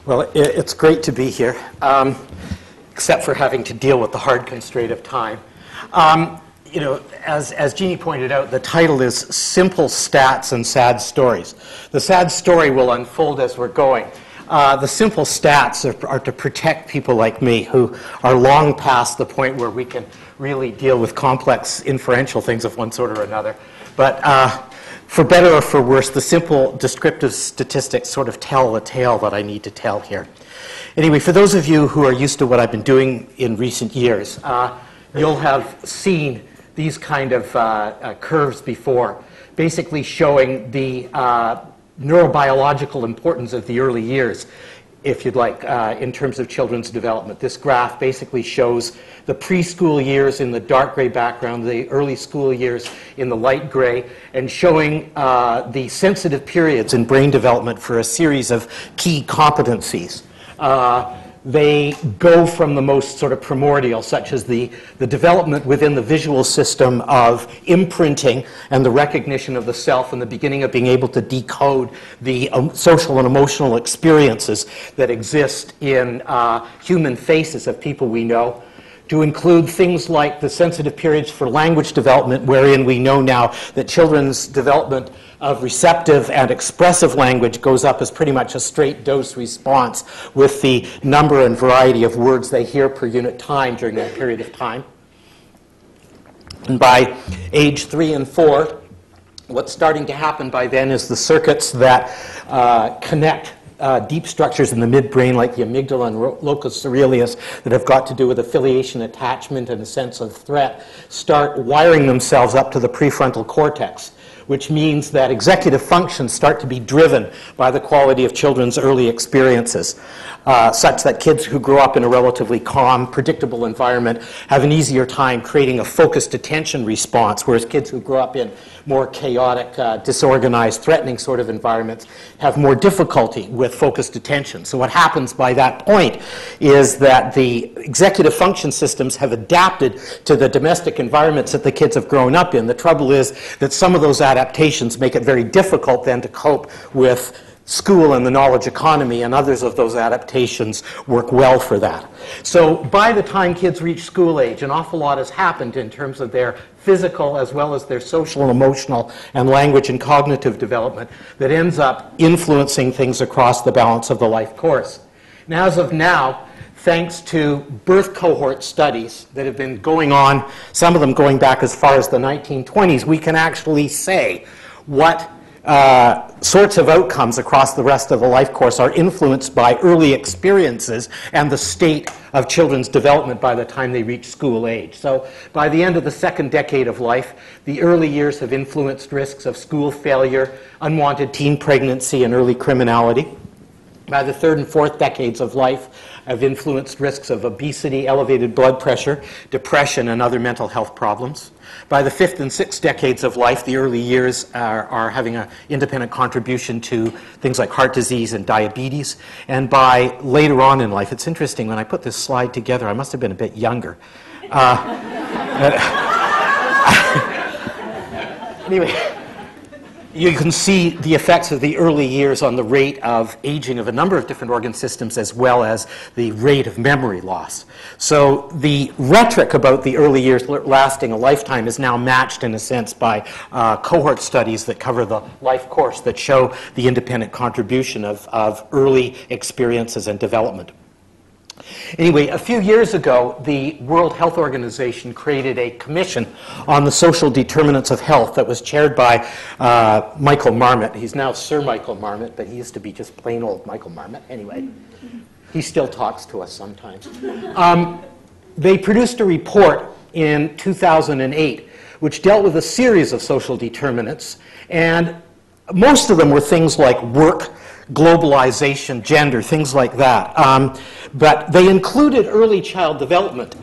Well, it's great to be here, except for having to deal with the hard constraint of time. You know, as Jeannie pointed out, the title is Simple Stats and Sad Stories. The sad story will unfold as we're going. The simple stats are to protect people like me who are long past the point where we can really deal with complex inferential things of one sort or another. But for better or for worse, the simple descriptive statistics sort of tell the tale that I need to tell here. Anyway, for those of you who are used to what I've been doing in recent years, you'll have seen these kind of curves before, basically showing the neurobiological importance of the early years, if you'd like, in terms of children's development. This graph basically shows the preschool years in the dark gray background, the early school years in the light gray, and showing the sensitive periods in brain development for a series of key competencies. They go from the most sort of primordial, such as the development within the visual system of imprinting and the recognition of the self and the beginning of being able to decode the social and emotional experiences that exist in human faces of people we know, to include things like the sensitive periods for language development, wherein we know now that children's development of receptive and expressive language goes up as pretty much a straight dose response with the number and variety of words they hear per unit time during that period of time. And by age 3 and 4, what's starting to happen by then is the circuits that connect deep structures in the midbrain like the amygdala and locus coeruleus that have got to do with affiliation, attachment, and a sense of threat start wiring themselves up to the prefrontal cortex, which means that executive functions start to be driven by the quality of children's early experiences, such that kids who grow up in a relatively calm, predictable environment have an easier time creating a focused attention response, whereas kids who grow up in more chaotic, disorganized, threatening sort of environments have more difficulty with focused attention. So what happens by that point is that the executive function systems have adapted to the domestic environments that the kids have grown up in. The trouble is that some of those adaptations make it very difficult then to cope with school and the knowledge economy, and others of those adaptations work well for that. So by the time kids reach school age, an awful lot has happened in terms of their physical as well as their social and emotional and language and cognitive development that ends up influencing things across the balance of the life course. Now, as of now, thanks to birth cohort studies that have been going on, some of them going back as far as the 1920s, we can actually say what sorts of outcomes across the rest of the life course are influenced by early experiences and the state of children's development by the time they reach school age. So by the end of the second decade of life, the early years have influenced risks of school failure, unwanted teen pregnancy, and early criminality. By the third and fourth decades of life, have influenced risks of obesity, elevated blood pressure, depression, and other mental health problems. By the fifth and sixth decades of life, the early years are having an independent contribution to things like heart disease and diabetes. And by later on in life, it's interesting, when I put this slide together, I must have been a bit younger. Anyway, you can see the effects of the early years on the rate of aging of a number of different organ systems as well as the rate of memory loss. So the rhetoric about the early years lasting a lifetime is now matched in a sense by cohort studies that cover the life course that show the independent contribution of early experiences and development. Anyway, a few years ago, the World Health Organization created a commission on the social determinants of health that was chaired by Michael Marmot. He's now Sir Michael Marmot, but he used to be just plain old Michael Marmot. Anyway, he still talks to us sometimes. They produced a report in 2008 which dealt with a series of social determinants, and most of them were things like work, globalization, gender, things like that. But they included early child development,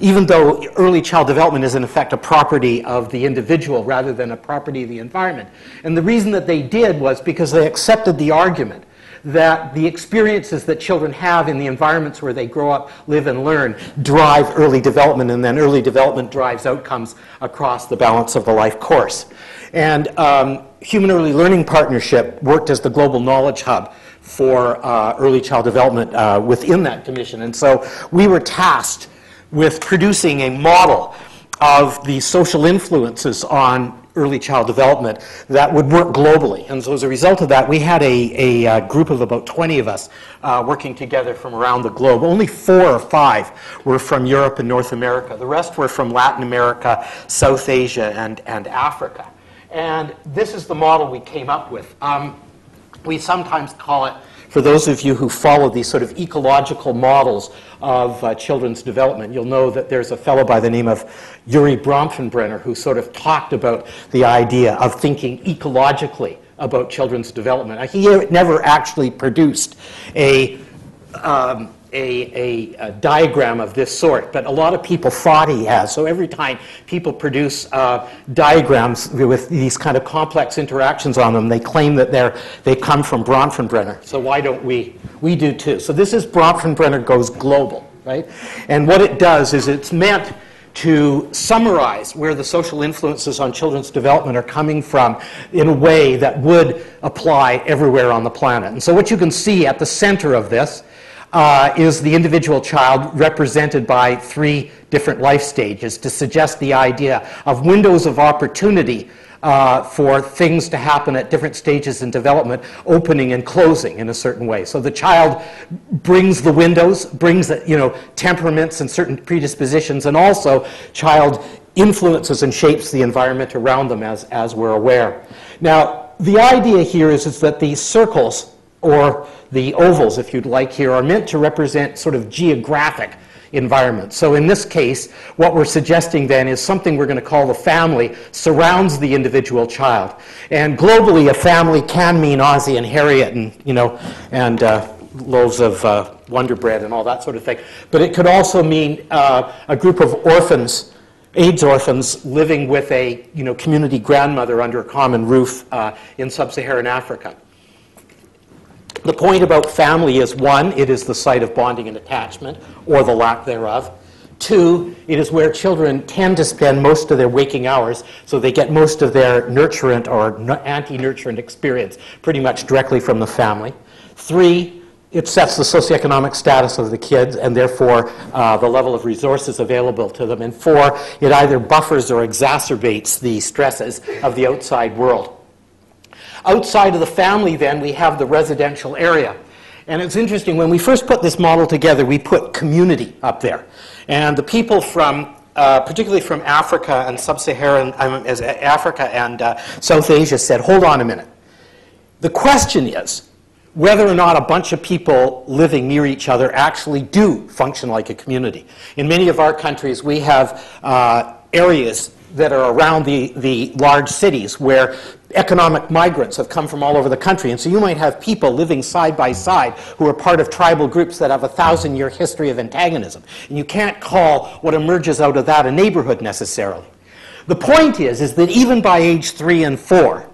even though early child development is in effect a property of the individual rather than a property of the environment. And the reason that they did was because they accepted the argument that the experiences that children have in the environments where they grow up, live, and learn drive early development, and then early development drives outcomes across the balance of the life course. And Human Early Learning Partnership worked as the global knowledge hub for early child development within that commission. And so we were tasked with producing a model of the social influences on early child development that would work globally. And so as a result of that, we had a group of about 20 of us working together from around the globe. Only 4 or 5 were from Europe and North America. The rest were from Latin America, South Asia, and Africa. And this is the model we came up with. We sometimes call it, for those of you who follow these sort of ecological models of children's development, you'll know that there's a fellow by the name of Yuri Bronfenbrenner who sort of talked about the idea of thinking ecologically about children's development. He never actually produced a diagram of this sort, but a lot of people thought he has. So every time people produce diagrams with these kind of complex interactions on them, they claim that they come from Bronfenbrenner. So why don't we? We do too. So this is Bronfenbrenner Goes Global, right? And what it does is it's meant to summarize where the social influences on children's development are coming from in a way that would apply everywhere on the planet. And so what you can see at the center of this is the individual child represented by 3 different life stages to suggest the idea of windows of opportunity for things to happen at different stages in development, opening and closing in a certain way. So the child brings the windows, brings temperaments and certain predispositions, and also child influences and shapes the environment around them as we're aware. Now, the idea here is that these circles, or the ovals, if you'd like here, are meant to represent sort of geographic environments. So in this case, what we're suggesting then is something we're going to call the family surrounds the individual child. And globally, a family can mean Ozzie and Harriet and loaves of Wonder Bread and all that sort of thing. But it could also mean a group of orphans, AIDS orphans, living with a community grandmother under a common roof in sub-Saharan Africa. The point about family is, 1, it is the site of bonding and attachment, or the lack thereof. 2, it is where children tend to spend most of their waking hours, so they get most of their nurturant or anti-nurturant experience pretty much directly from the family. 3, it sets the socioeconomic status of the kids and therefore the level of resources available to them. And 4, it either buffers or exacerbates the stresses of the outside world. Outside of the family, then, we have the residential area. And it's interesting, when we first put this model together, we put community up there. And the people from, particularly from Africa and sub-Saharan, Africa and South Asia said, hold on a minute. The question is whether or not a bunch of people living near each other actually do function like a community. In many of our countries, we have areas that are around the large cities where economic migrants have come from all over the country. And so you might have people living side by side who are part of tribal groups that have a 1,000-year history of antagonism. And you can't call what emerges out of that a neighborhood necessarily. The point is that even by age 3 and 4,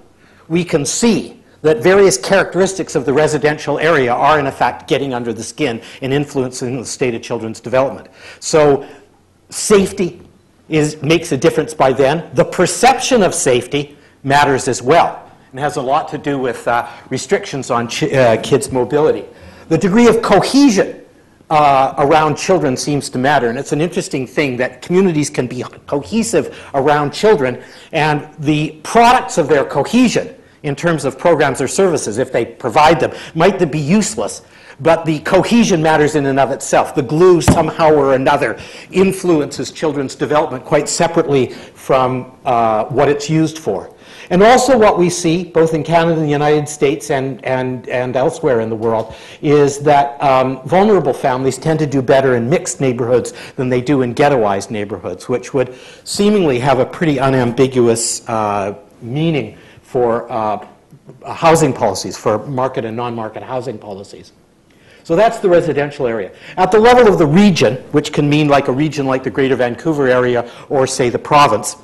we can see that various characteristics of the residential area are in effect getting under the skin and influencing the state of children's development. So safety makes a difference by then. The perception of safety matters as well, and has a lot to do with restrictions on kids' mobility. The degree of cohesion around children seems to matter, and it's an interesting thing that communities can be cohesive around children, and the products of their cohesion in terms of programs or services, if they provide them, might be useless. But the cohesion matters in and of itself. The glue somehow or another influences children's development quite separately from what it's used for. And also what we see, both in Canada and the United States and elsewhere in the world, is that vulnerable families tend to do better in mixed neighborhoods than they do in ghettoized neighborhoods, which would seemingly have a pretty unambiguous meaning for housing policies, for market and non-market housing policies. So that's the residential area. At the level of the region, which can mean like a region like the Greater Vancouver area or, say, the province,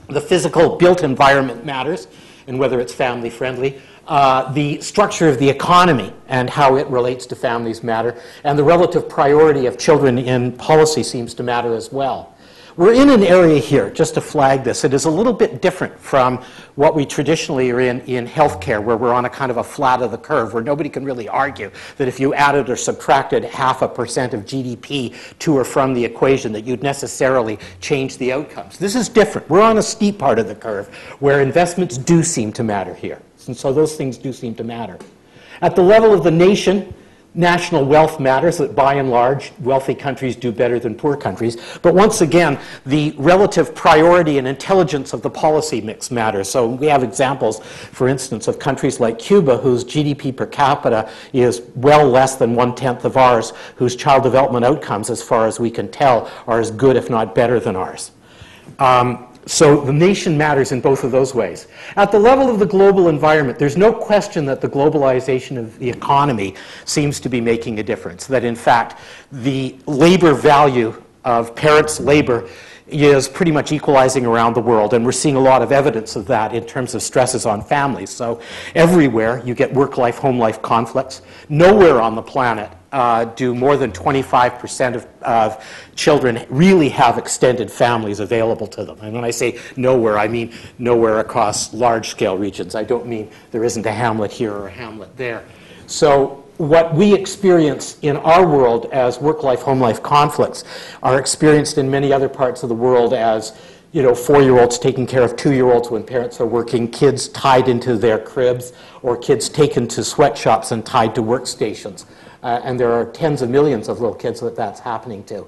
the physical built environment matters, and whether it's family friendly. The structure of the economy and how it relates to families matter, and the relative priority of children in policy seems to matter as well. we're in an area here, just to flag this, it is a little bit different from what we traditionally are in healthcare, where we're on a kind of a flat of the curve, where nobody can really argue that if you added or subtracted 0.5% of GDP to or from the equation that you'd necessarily change the outcomes. This is different. We're on a steep part of the curve where investments do seem to matter here. And so those things do seem to matter. At the level of the nation, national wealth matters, that by and large, wealthy countries do better than poor countries. But once again, the relative priority and intelligence of the policy mix matters. So we have examples, for instance, of countries like Cuba, whose GDP per capita is well less than 1/10 of ours, whose child development outcomes, as far as we can tell, are as good, if not better, than ours. So the nation matters in both of those ways. At the level of the global environment, there's no question that the globalization of the economy seems to be making a difference, that in fact the labor value of parents' labor is pretty much equalizing around the world, and we're seeing a lot of evidence of that in terms of stresses on families. So everywhere you get work-life, home-life conflicts. Nowhere on the planet do more than 25% of children really have extended families available to them. And when I say nowhere, I mean nowhere across large-scale regions. I don't mean there isn't a hamlet here or a hamlet there. So what we experience in our world as work-life, home-life conflicts are experienced in many other parts of the world as, you know, 4-year-olds taking care of 2-year-olds when parents are working, kids tied into their cribs, or kids taken to sweatshops and tied to workstations. And there are tens of millions of little kids that that's happening to.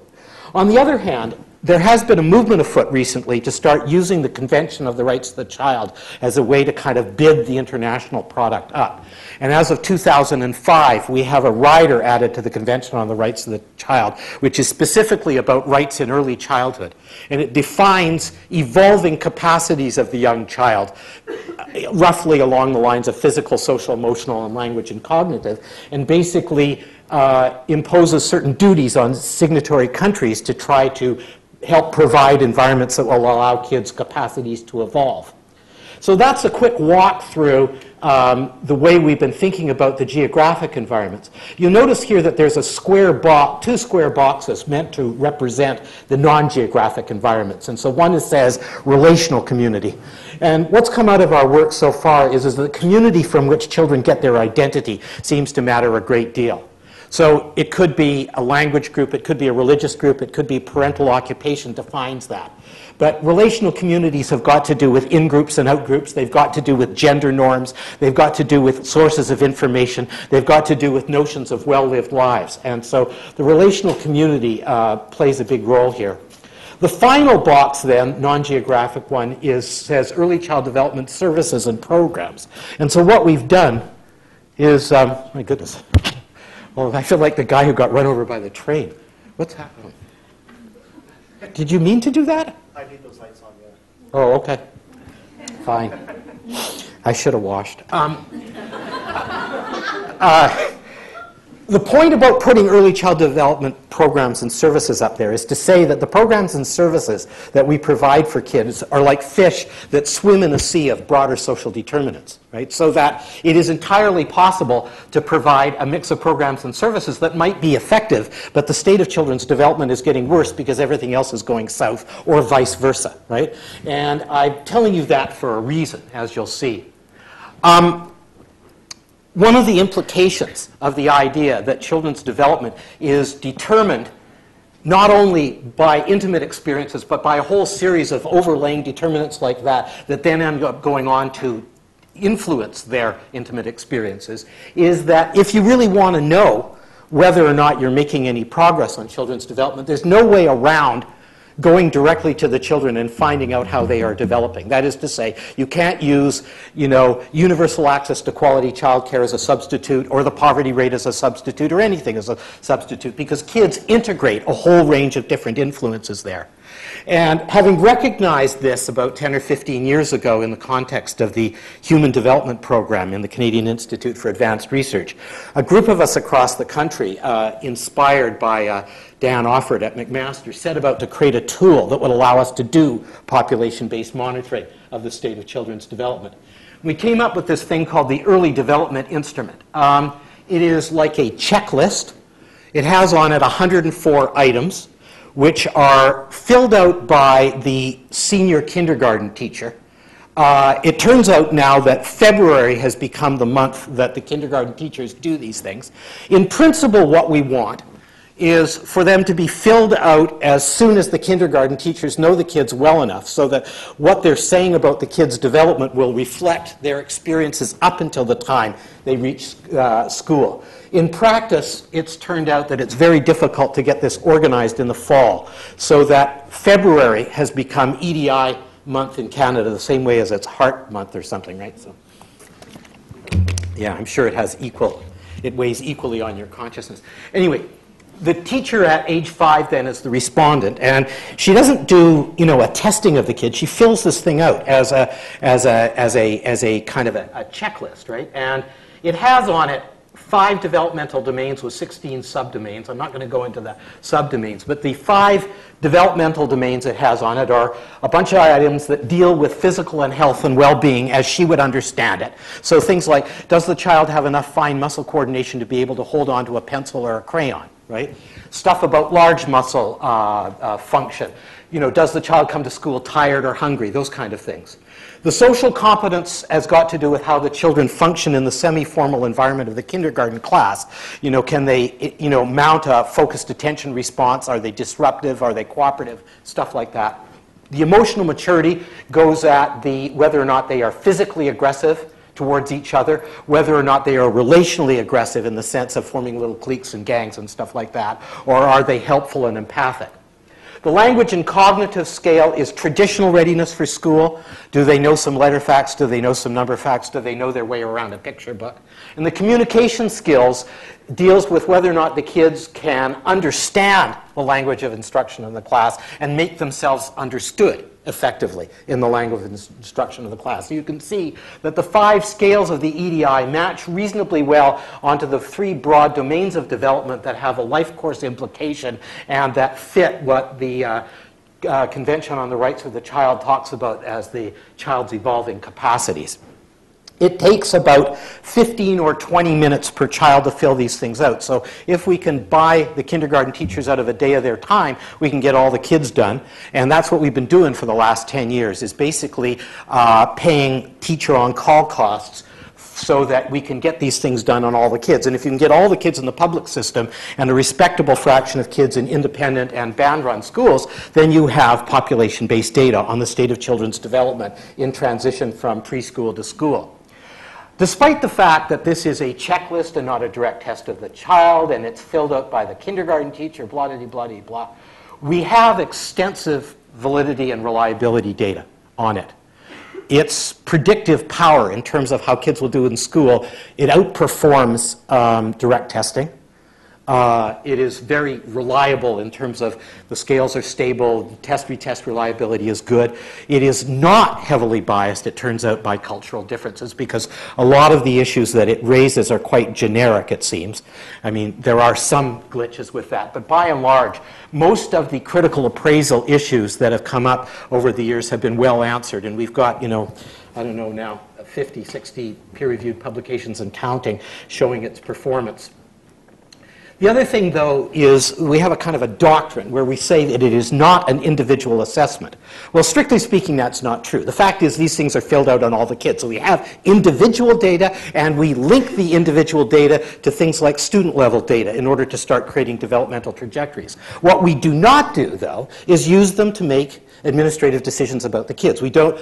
On the other hand, there has been a movement afoot recently to start using the Convention of the Rights of the Child as a way to kind of bid the international product up. And as of 2005, we have a rider added to the Convention on the Rights of the Child, which is specifically about rights in early childhood. And it defines evolving capacities of the young child, roughly along the lines of physical, social, emotional, and language and cognitive, and basically imposes certain duties on signatory countries to try to help provide environments that will allow kids' capacities to evolve. So that's a quick walk through the way we've been thinking about the geographic environments. You'll notice here that there's a square box, 2 square boxes meant to represent the non-geographic environments. And so one says relational community. And what's come out of our work so far is the community from which children get their identity seems to matter a great deal. So it could be a language group, it could be a religious group, it could be parental occupation defines that. But relational communities have got to do with in-groups and out-groups. They've got to do with gender norms. They've got to do with sources of information. They've got to do with notions of well-lived lives. And so the relational community plays a big role here. The final box then, non-geographic one, says early child development services and programs. And so what we've done is, my goodness, well, I feel like the guy who got run over by the train. What's happening? Did you mean to do that? I need those lights on, yeah. Oh, okay. Fine. I should have washed. The point about putting early child development programs and services up there is to say that the programs and services that we provide for kids are like fish that swim in a sea of broader social determinants, right? So that it is entirely possible to provide a mix of programs and services that might be effective, but the state of children's development is getting worse because everything else is going south, or vice versa, right? And I'm telling you that for a reason, as you'll see. One of the implications of the idea that children's development is determined not only by intimate experiences, but by a whole series of overlaying determinants like that then end up going on to influence their intimate experiences, is that if you really want to know whether or not you're making any progress on children's development, there's no way around going directly to the children and finding out how they are developing. That is to say, you can't use, universal access to quality childcare as a substitute, or the poverty rate as a substitute, or anything as a substitute, because kids integrate a whole range of different influences there. And having recognized this about 10 or 15 years ago in the context of the Human Development Program in the Canadian Institute for Advanced Research, a group of us across the country, inspired by Dan Offord at McMaster, set about to create a tool that would allow us to do population-based monitoring of the state of children's development. We came up with this thing called the Early Development Instrument. It is like a checklist. It has on it 104 items, which are filled out by the senior kindergarten teacher. It turns out now that February has become the month that the kindergarten teachers do these things. In principle, what we want is for them to be filled out as soon as the kindergarten teachers know the kids well enough so that what they're saying about the kids' development will reflect their experiences up until the time they reach school. In practice, it's turned out that it's very difficult to get this organized in the fall, so that February has become EDI month in Canada, the same way as it's Heart Month or something, right? So, yeah, I'm sure it weighs equally on your consciousness. Anyway, the teacher at age 5 then is the respondent, and she doesn't do, a testing of the kid. She fills this thing out as a kind of a checklist, right? And it has on it 5 developmental domains with 16 subdomains. I'm not going to go into the subdomains, but the 5 developmental domains it has on it are a bunch of items that deal with physical and health and well-being as she would understand it. So things like, does the child have enough fine muscle coordination to be able to hold on to a pencil or a crayon, right? Stuff about large muscle function. Does the child come to school tired or hungry? Those kind of things. The social competence has got to do with how the children function in the semi-formal environment of the kindergarten class. Can they, mount a focused attention response? Are they disruptive? Are they cooperative? Stuff like that. The emotional maturity goes at whether or not they are physically aggressive towards each other, whether or not they are relationally aggressive in the sense of forming little cliques and gangs and stuff like that, or are they helpful and empathic. The language and cognitive scale is traditional readiness for school. Do they know some letter facts? Do they know some number facts? Do they know their way around a picture book? And the communication skills deals with whether or not the kids can understand the language of instruction in the class and make themselves understood effectively in the language of instruction of the class. So you can see that the 5 scales of the EDI match reasonably well onto the 3 broad domains of development that have a life course implication and that fit what the Convention on the Rights of the Child talks about as the child's evolving capacities. It takes about 15 or 20 minutes per child to fill these things out. So if we can buy the kindergarten teachers out of a day of their time, we can get all the kids done. And that's what we've been doing for the last 10 years, is basically paying teacher on-call costs so that we can get these things done on all the kids. And if you can get all the kids in the public system and a respectable fraction of kids in independent and band-run schools, then you have population-based data on the state of children's development in transition from preschool to school. Despite the fact that this is a checklist and not a direct test of the child, and it's filled out by the kindergarten teacher, blah, blah, blah, blah, blah, we have extensive validity and reliability data on it. Its predictive power in terms of how kids will do in school, it outperforms direct testing. It is very reliable in terms of the scales are stable, test-retest reliability is good. It is not heavily biased, it turns out, by cultural differences, because a lot of the issues that it raises are quite generic, it seems. I mean, there are some glitches with that, but by and large, most of the critical appraisal issues that have come up over the years have been well answered, and we've got, I don't know now, 50, 60 peer-reviewed publications and counting showing its performance. The other thing, though, is we have a kind of a doctrine where we say that it is not an individual assessment. Well, strictly speaking, that's not true. The fact is these things are filled out on all the kids. So we have individual data, and we link the individual data to things like student-level data in order to start creating developmental trajectories. What we do not do, though, is use them to make administrative decisions about the kids. We don't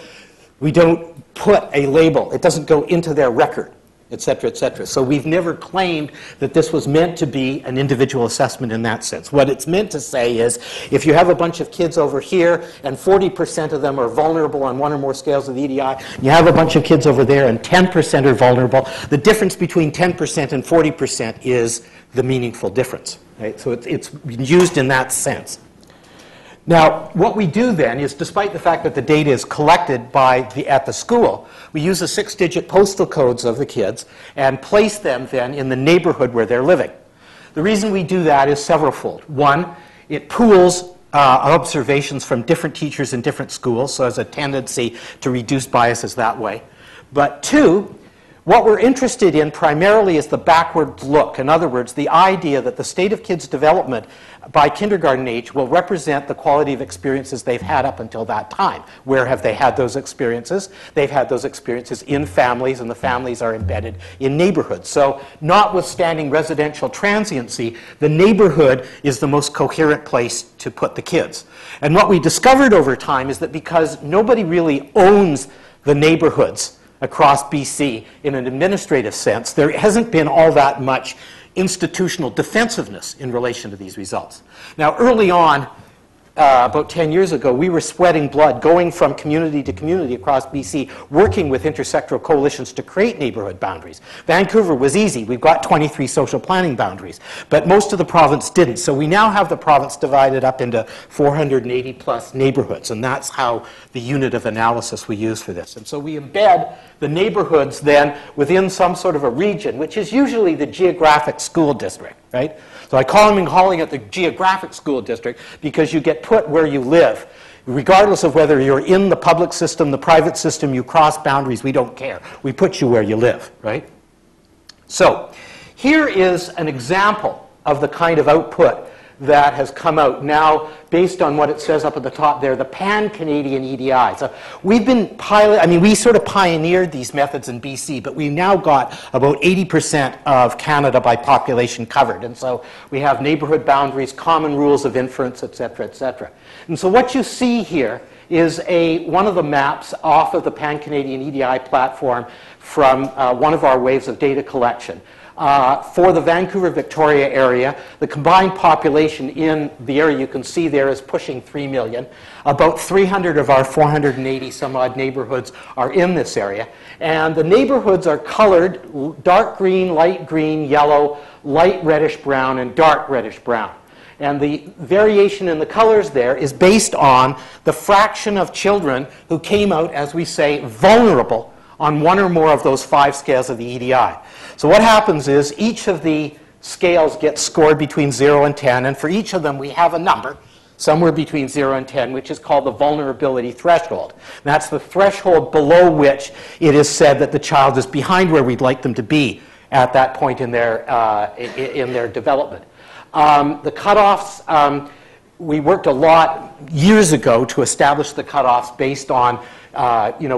put a label. It doesn't go into their record, et cetera, et cetera. So we've never claimed that this was meant to be an individual assessment in that sense. What it's meant to say is, if you have a bunch of kids over here and 40% of them are vulnerable on one or more scales of the EDI, you have a bunch of kids over there and 10% are vulnerable, the difference between 10% and 40% is the meaningful difference, right? So it's used in that sense. Now, what we do then is, despite the fact that the data is collected at the school, we use the 6-digit postal codes of the kids and place them then in the neighborhood where they're living. The reason we do that is severalfold. One, it pools observations from different teachers in different schools, so there's a tendency to reduce biases that way. But two, What we're interested in primarily is the backward look. In other words, the idea that the state of kids' development by kindergarten age will represent the quality of experiences they've had up until that time. Where have they had those experiences? They've had those experiences in families, and the families are embedded in neighborhoods. So notwithstanding residential transiency, the neighborhood is the most coherent place to put the kids. And what we discovered over time is that because nobody really owns the neighborhoods across BC in an administrative sense, there hasn't been all that much institutional defensiveness in relation to these results. Now, early on, about 10 years ago, we were sweating blood, going from community to community across BC, working with intersectoral coalitions to create neighborhood boundaries. Vancouver was easy. We've got 23 social planning boundaries, but most of the province didn't. So we now have the province divided up into 480 plus neighborhoods, and that's how the unit of analysis we use for this. And so we embed the neighborhoods then within some sort of a region, which is usually the geographic school district, right? So I calling it the geographic school district because you get put where you live. Regardless of whether you're in the public system, the private system, you cross boundaries, we don't care. We put you where you live, right? So here is an example of the kind of output that has come out now based on what it says up at the top there, the Pan-Canadian EDI. So we've been we sort of pioneered these methods in BC, but we've now got about 80% of Canada by population covered. And so we have neighborhood boundaries, common rules of inference, et cetera, et cetera. And so what you see here is one of the maps off of the Pan-Canadian EDI platform from one of our waves of data collection. For the Vancouver, Victoria area, the combined population in the area you can see there is pushing 3 million. About 300 of our 480 some odd neighborhoods are in this area. And the neighborhoods are colored dark green, light green, yellow, light reddish brown, and dark reddish brown. And the variation in the colors there is based on the fraction of children who came out, as we say, vulnerable on one or more of those 5 scales of the EDI. So what happens is each of the scales gets scored between 0 and 10, and for each of them we have a number, somewhere between 0 and 10, which is called the vulnerability threshold. And that's the threshold below which it is said that the child is behind where we'd like them to be at that point in their development. The cutoffs, we worked a lot years ago to establish the cutoffs based on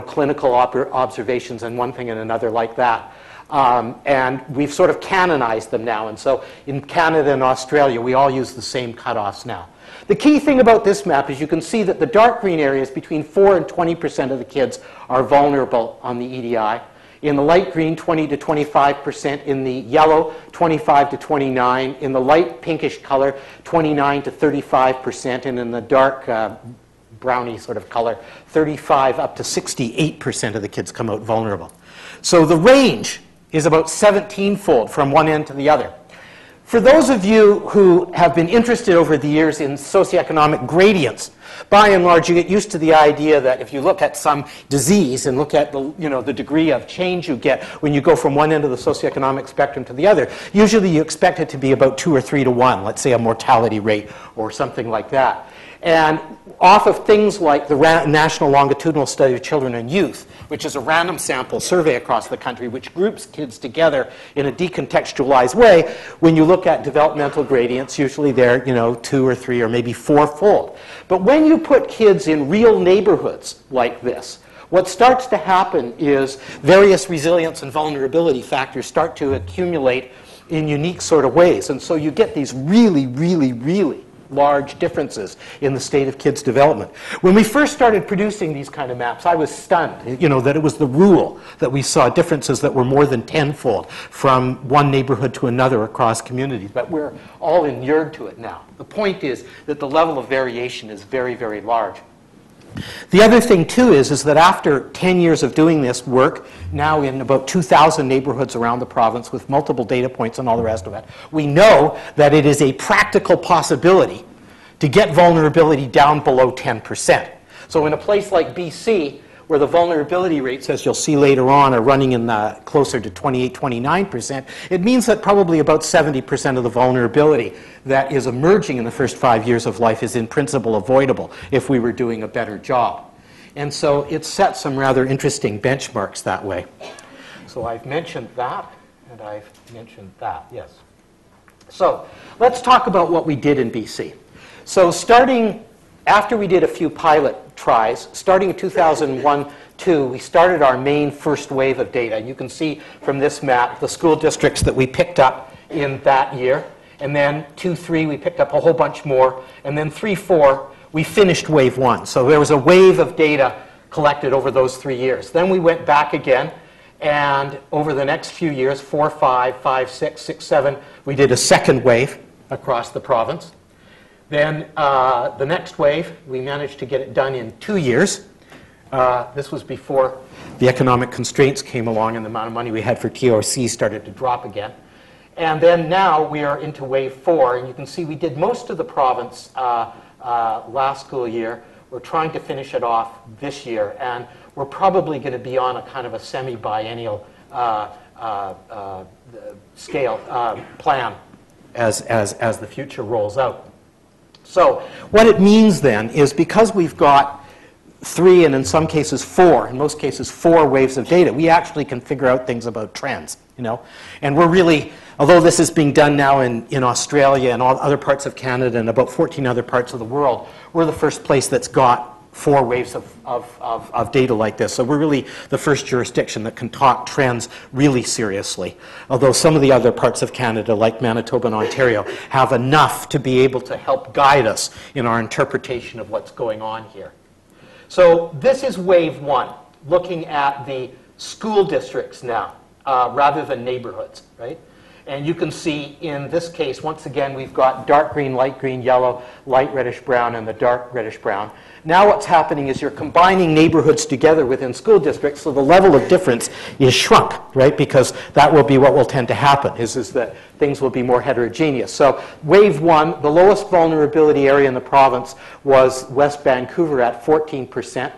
clinical observations and one thing and another like that. And we've sort of canonized them now. And so in Canada and Australia, we all use the same cutoffs now. The key thing about this map is you can see that the dark green areas, between 4 and 20% of the kids are vulnerable on the EDI. In the light green, 20 to 25%. In the yellow, 25 to 29. In the light pinkish color, 29 to 35%. And in the dark browny sort of color, 35 up to 68% of the kids come out vulnerable. So the range is about 17-fold from one end to the other. For those of you who have been interested over the years in socioeconomic gradients, by and large, you get used to the idea that if you look at some disease and look at the degree of change you get when you go from one end of the socioeconomic spectrum to the other, usually you expect it to be about 2 or 3 to 1, let's say a mortality rate or something like that. And off of things like the National Longitudinal Study of Children and Youth, which is a random sample survey across the country which groups kids together in a decontextualized way, when you look at developmental gradients, usually they're 2 or 3 or maybe 4-fold. But when you put kids in real neighborhoods like this, what starts to happen is various resilience and vulnerability factors start to accumulate in unique sort of ways. And so you get these really, really, really large differences in the state of kids' development. When we first started producing these kind of maps, I was stunned, that it was the rule that we saw differences that were more than 10-fold from one neighborhood to another across communities. But we're all inured to it now. The point is that the level of variation is very, very large. The other thing, too, is that after 10 years of doing this work, now in about 2,000 neighborhoods around the province with multiple data points and all the rest of it, we know that it is a practical possibility to get vulnerability down below 10%. So in a place like BC, where the vulnerability rates, as you'll see later on, are running in the closer to 28, 29%, it means that probably about 70% of the vulnerability that is emerging in the first 5 years of life is in principle avoidable if we were doing a better job. And so it sets some rather interesting benchmarks that way. So I've mentioned that, and I've mentioned that, yes. So let's talk about what we did in BC. So starting after we did a few pilot tries, starting in 2001-2, we started our main first wave of data. And you can see from this map the school districts that we picked up in that year. And then 2-3, we picked up a whole bunch more. And then 3-4, we finished wave 1. So there was a wave of data collected over those 3 years. Then we went back again. And over the next few years, 4, 5, 5, 6, 6, 7, we did a second wave across the province. Then the next wave, we managed to get it done in 2 years. This was before the economic constraints came along and the amount of money we had for TOC started to drop again. And then now we are into wave 4, and you can see we did most of the province last school year. We're trying to finish it off this year, and we're probably going to be on a kind of a semi-biennial scale plan as the future rolls out. So what it means then is because we've got 3 and in some cases 4, in most cases 4 waves of data, we actually can figure out things about trends, you know. And we're really, although this is being done now in Australia and all other parts of Canada and about 14 other parts of the world, we're the first place that's got 4 waves of data like this. So we're really the first jurisdiction that can talk trends really seriously. Although some of the other parts of Canada, like Manitoba and Ontario, have enough to be able to help guide us in our interpretation of what's going on here. So this is wave 1, looking at the school districts now, rather than neighborhoods, right? And you can see in this case, once again, we've got dark green, light green, yellow, light reddish brown, and the dark reddish brown. Now what's happening is you're combining neighborhoods together within school districts, so the level of difference is shrunk, right? Because that will be what will tend to happen, is that things will be more heterogeneous. So wave 1, the lowest vulnerability area in the province was West Vancouver at 14%.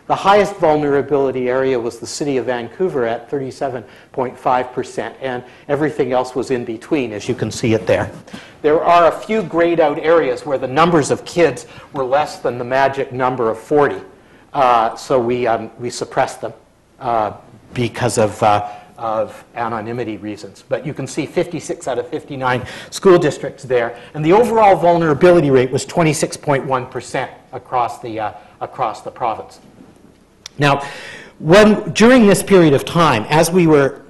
The highest vulnerability area was the city of Vancouver at 37.5%, and everything else was in between, as you can see it there. There are a few grayed out areas where the numbers of kids were less than the magic number of 40, so we suppressed them because of anonymity reasons. But you can see 56 out of 59 school districts there, and the overall vulnerability rate was 26.1% across the province. Now, during this period of time,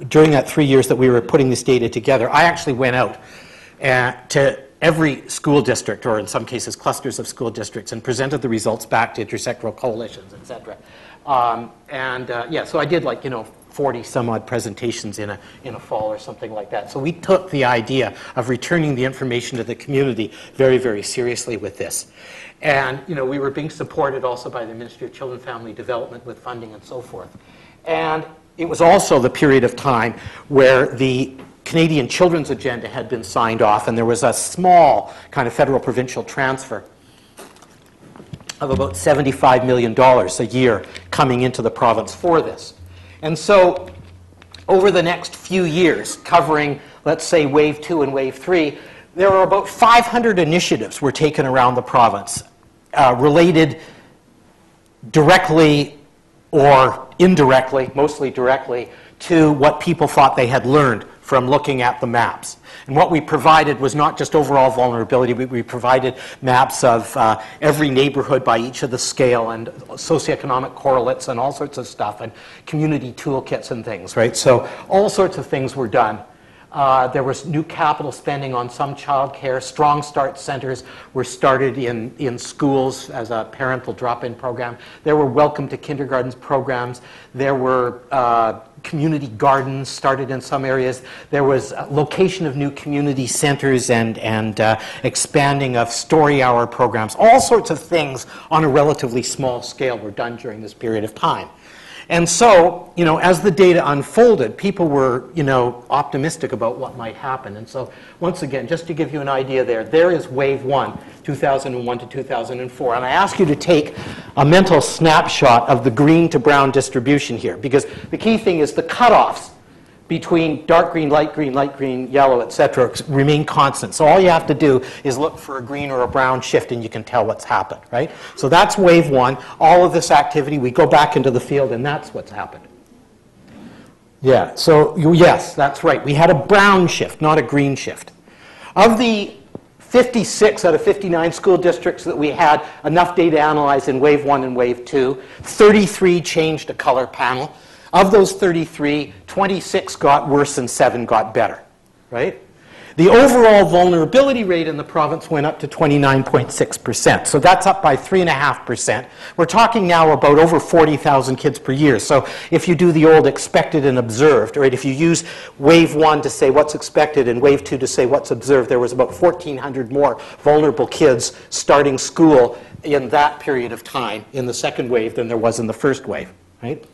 during that 3 years that we were putting this data together, I actually went out to every school district, or in some cases clusters of school districts, and presented the results back to intersectoral coalitions, etc. So I did 40 some odd presentations in a fall or something like that. So we took the idea of returning the information to the community very, very seriously with this. And we were being supported also by the Ministry of Children and Family Development with funding and so forth. And it was also the period of time where the Canadian Children's Agenda had been signed off, and there was a small kind of federal provincial transfer of about $75 million a year coming into the province for this. And so over the next few years, covering, let's say, wave 2 and wave 3, there were about 500 initiatives were taken around the province related directly or indirectly, mostly directly, to what people thought they had learned from looking at the maps. And what we provided was not just overall vulnerability, we provided maps of every neighborhood by each of the scale and socioeconomic correlates and all sorts of stuff and community toolkits and things, right? So all sorts of things were done. There was new capital spending on some child care. Strong Start centers were started in schools as a parental drop-in program. There were Welcome to Kindergartens programs. There were community gardens started in some areas. There was location of new community centers and expanding of story hour programs. All sorts of things on a relatively small scale were done during this period of time. And so, as the data unfolded, people were, optimistic about what might happen. And so, once again, just to give you an idea there is wave 1, 2001 to 2004. And I ask you to take a mental snapshot of the green to brown distribution here, because the key thing is the cutoffs between dark green, yellow, etc. remain constant. So all you have to do is look for a green or a brown shift and you can tell what's happened, right? So that's wave 1. All of this activity, we go back into the field and that's what's happened. Yeah, so yes, that's right. We had a brown shift, not a green shift. Of the 56 out of 59 school districts that we had enough data analyzed in wave 1 and wave 2, 33 changed a color panel. Of those 33, 26 got worse and 7 got better, right? The overall vulnerability rate in the province went up to 29.6%. So that's up by 3.5%. We're talking now about over 40,000 kids per year. So if you do the old expected and observed, right, if you use wave 1 to say what's expected and wave 2 to say what's observed, there was about 1,400 more vulnerable kids starting school in that period of time in the second wave than there was in the first wave, right?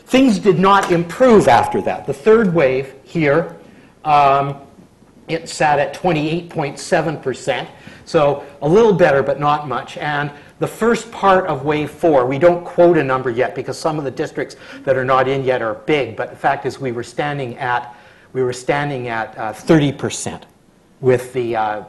Things did not improve after that. The third wave here, it sat at 28.7%, so a little better, but not much. And the first part of wave 4, we don't quote a number yet because some of the districts that are not in yet are big, but the fact is we were standing at 30% with the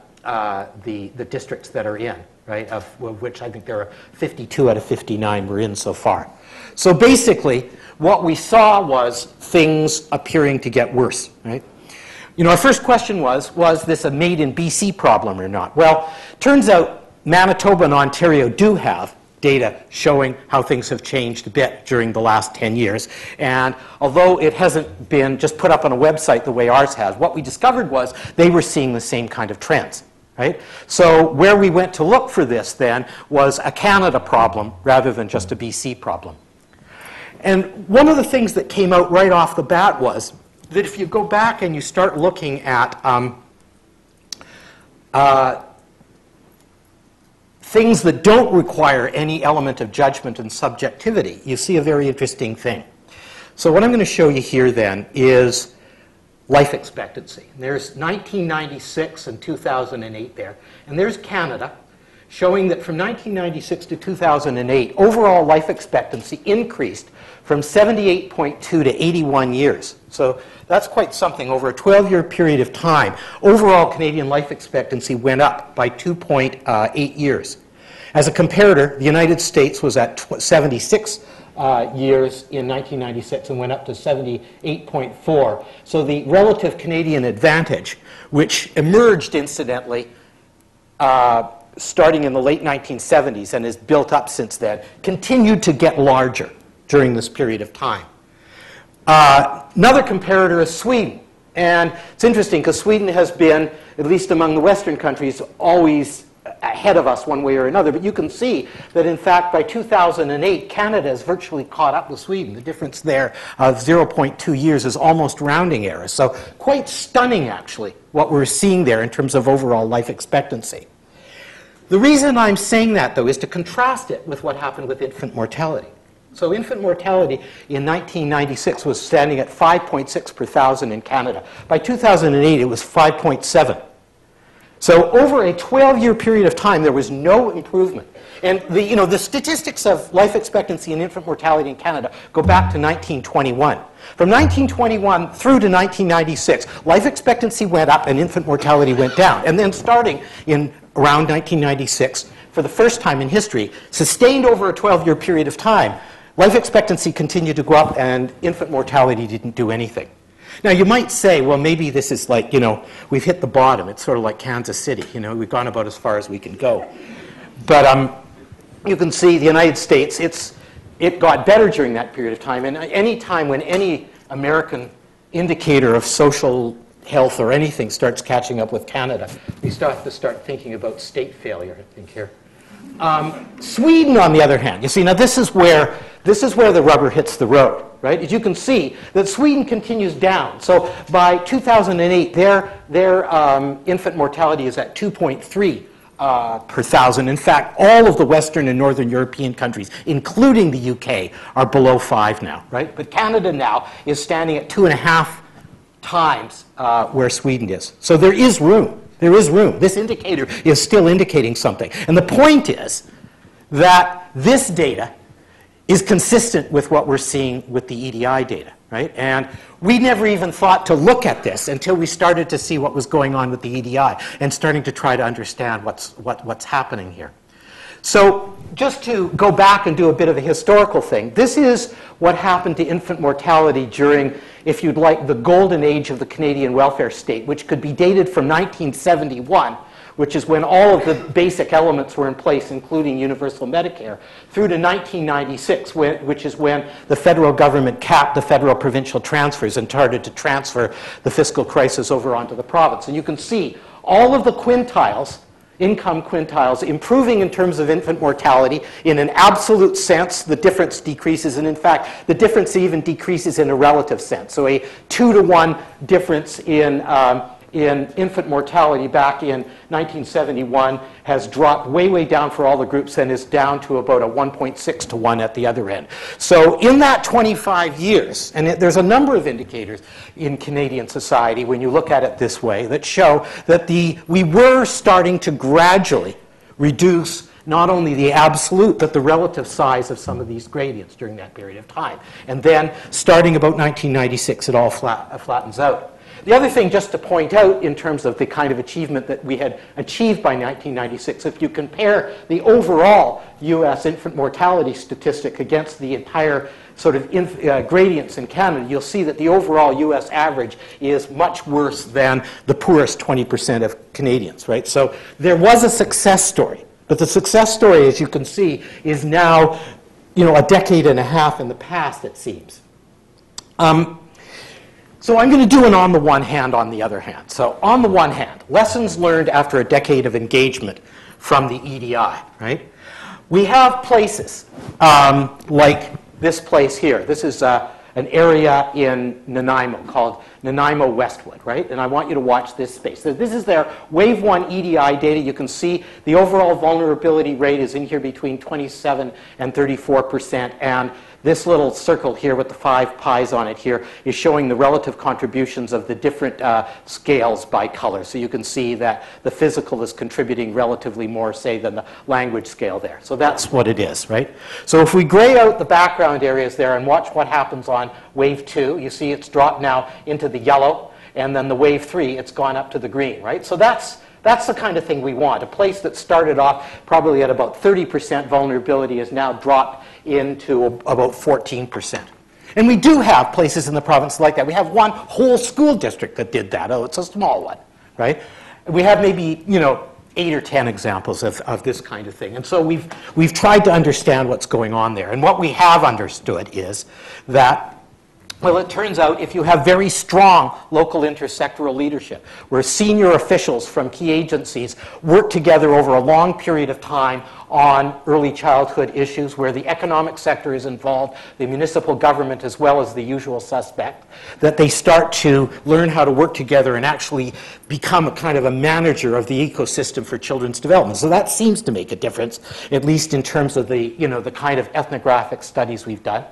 districts that are in, right, of which I think there are 52 out of 59 were in so far. So basically, what we saw was things appearing to get worse, right? You know, our first question was this a made in BC problem or not? Well, turns out Manitoba and Ontario do have data showing how things have changed a bit during the last 10 years. And although it hasn't been just put up on a website the way ours has, what we discovered was they were seeing the same kind of trends, right? So where we went to look for this then was a Canada problem rather than just a BC problem. And one of the things that came out right off the bat was that if you go back and you start looking at things that don't require any element of judgment and subjectivity, you see a very interesting thing. So what I'm going to show you here then is life expectancy. There's 1996 and 2008 there. And there's Canada, showing that from 1996 to 2008, overall life expectancy increased from 78.2 to 81 years. So that's quite something. Over a 12-year period of time, overall Canadian life expectancy went up by 2.8 years. As a comparator, the United States was at 76 years in 1996 and went up to 78.4. So the relative Canadian advantage, which emerged incidentally starting in the late 1970s and has built up since then, continued to get larger during this period of time. Another comparator is Sweden. And it's interesting because Sweden has been, at least among the Western countries, always ahead of us one way or another. But you can see that, in fact, by 2008, Canada has virtually caught up with Sweden. The difference there of 0.2 years is almost rounding error. So quite stunning, actually, what we're seeing there in terms of overall life expectancy. The reason I'm saying that, though, is to contrast it with what happened with infant mortality. So infant mortality in 1996 was standing at 5.6 per thousand in Canada. By 2008, it was 5.7. So over a 12-year period of time, there was no improvement. And the statistics of life expectancy and infant mortality in Canada go back to 1921. From 1921 through to 1996, life expectancy went up and infant mortality went down. And then starting in around 1996, for the first time in history, sustained over a 12-year period of time, life expectancy continued to go up and infant mortality didn't do anything. Now, you might say, well, maybe this is like, we've hit the bottom. It's sort of like Kansas City. We've gone about as far as we can go. But you can see the United States, it got better during that period of time. And any time when any American indicator of social health or anything starts catching up with Canada, we have to start thinking about state failure, I think, here. Sweden, on the other hand, you see, now this is where the rubber hits the road, right? As you can see, that Sweden continues down. So by 2008, their infant mortality is at 2.3 per thousand. In fact, all of the Western and Northern European countries, including the UK, are below 5 now, right? But Canada now is standing at 2.5 times where Sweden is. So there is room. There is room. This indicator is still indicating something. And the point is that this data is consistent with what we're seeing with the EDI data, right? And we never even thought to look at this until we started to see what was going on with the EDI and starting to try to understand what's happening here. So just to go back and do a bit of a historical thing, this is what happened to infant mortality during, if you'd like, the golden age of the Canadian welfare state, which could be dated from 1971, which is when all of the basic elements were in place, including universal Medicare, through to 1996, which is when the federal government capped the federal provincial transfers and started to transfer the fiscal crisis over onto the province. And you can see all of the quintiles, income quintiles, improving in terms of infant mortality. In an absolute sense, the difference decreases, and in fact, the difference even decreases in a relative sense. So a 2-to-1 difference in infant mortality back in 1971 has dropped way, way down for all the groups and is down to about a 1.6 to 1 at the other end. So in that 25 years, and there's a number of indicators in Canadian society when you look at it this way that show that we were starting to gradually reduce not only the absolute, but the relative size of some of these gradients during that period of time. And then, starting about 1996, it all flattens out. The other thing just to point out in terms of the kind of achievement that we had achieved by 1996, if you compare the overall U.S. infant mortality statistic against the entire sort of gradients in Canada, you'll see that the overall U.S. average is much worse than the poorest 20% of Canadians, right? So there was a success story. But the success story, as you can see, is now, a decade and a half in the past, it seems. So I'm going to do an on the one hand, on the other hand. So on the one hand, lessons learned after a decade of engagement from the EDI, right? We have places like this place here. This is an area in Nanaimo called Nanaimo Westwood, right? And I want you to watch this space. So this is their Wave 1 EDI data. You can see the overall vulnerability rate is in here between 27 and 34%. And this little circle here with the 5 pies on it here is showing the relative contributions of the different scales by color. So you can see that the physical is contributing relatively more, say, than the language scale there. So that's what it is, right? So if we gray out the background areas there and watch what happens on Wave 2, you see it's dropped now into the yellow, and then the Wave 3, it's gone up to the green, right? So that's the kind of thing we want. A place that started off probably at about 30% vulnerability is now dropped into about 14%. And we do have places in the province like that. We have one whole school district that did that. Oh, it's a small one, right? We have maybe, 8 or 10 examples of this kind of thing. And so we've tried to understand what's going on there. And what we have understood is that, well, it turns out if you have very strong local intersectoral leadership, where senior officials from key agencies work together over a long period of time on early childhood issues, where the economic sector is involved, the municipal government as well as the usual suspect, that they start to learn how to work together and actually become a kind of a manager of the ecosystem for children's development. So that seems to make a difference, at least in terms of the, the kind of ethnographic studies we've done.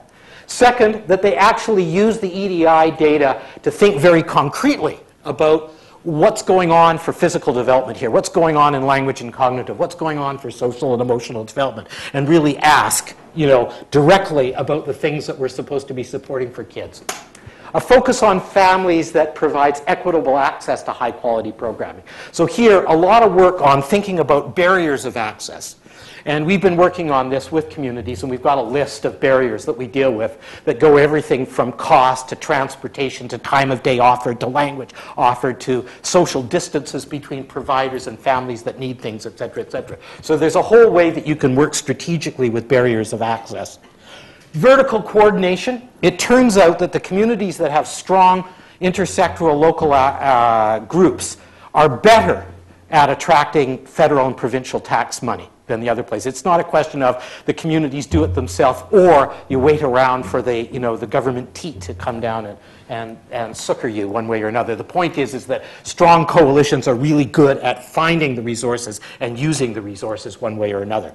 Second, that they actually use the EDI data to think very concretely about what's going on for physical development here, what's going on in language and cognitive, what's going on for social and emotional development, and really ask, directly about the things that we're supposed to be supporting for kids. A focus on families that provides equitable access to high-quality programming. So here, a lot of work on thinking about barriers of access. And we've been working on this with communities, and we've got a list of barriers that we deal with that go everything from cost to transportation to time of day offered to language offered to social distances between providers and families that need things, et cetera, et cetera. So there's a whole way that you can work strategically with barriers of access. Vertical coordination. It turns out that the communities that have strong intersectoral local groups are better at attracting federal and provincial tax money than the other place. It's not a question of the communities do it themselves or you wait around for the, the government teat to come down and succor you one way or another. The point is that strong coalitions are really good at finding the resources and using the resources one way or another.